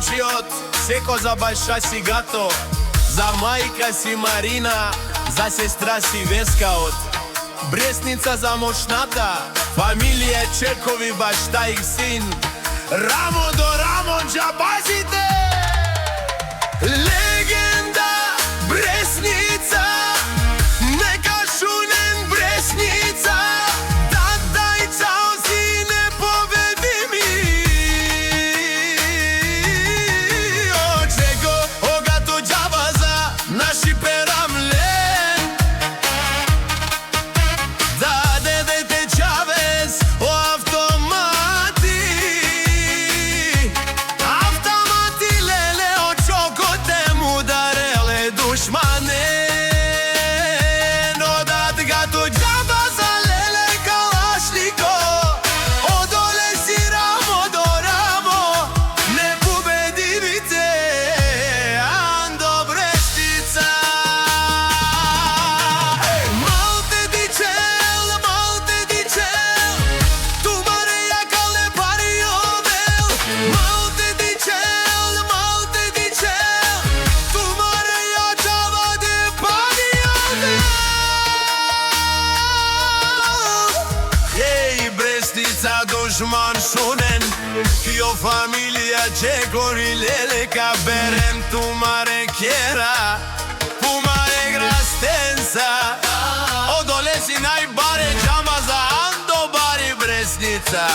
научиот секо за баша си Гато, за мајка си Марина, за сестра си Вескаот, Бресница за мощната, фамилија Чекови, башта и син, рамо до рамо џабазите. Легенда Бресница, нека шунен Бресница, татай цао си непобедими. О Чеко, о Гато џабаза, наши перамлен, даде дете Чавес, о автомати, автомати леле, о чокоте му дареле душмане, но дад Гато џабаза леле калашнико, одоле си рамо до рамо, непобедимите Андо Бресница. Malte dicel, tu mare jakale pariobel. Malte dicel, tu mare jačava de pariobel. Hej, Brestnica dušman šunen, kio familija Čekori lele kaberen, tu mare kjera, tu mare grastensa, odole si najbare џабаза, Андо бари Бресница.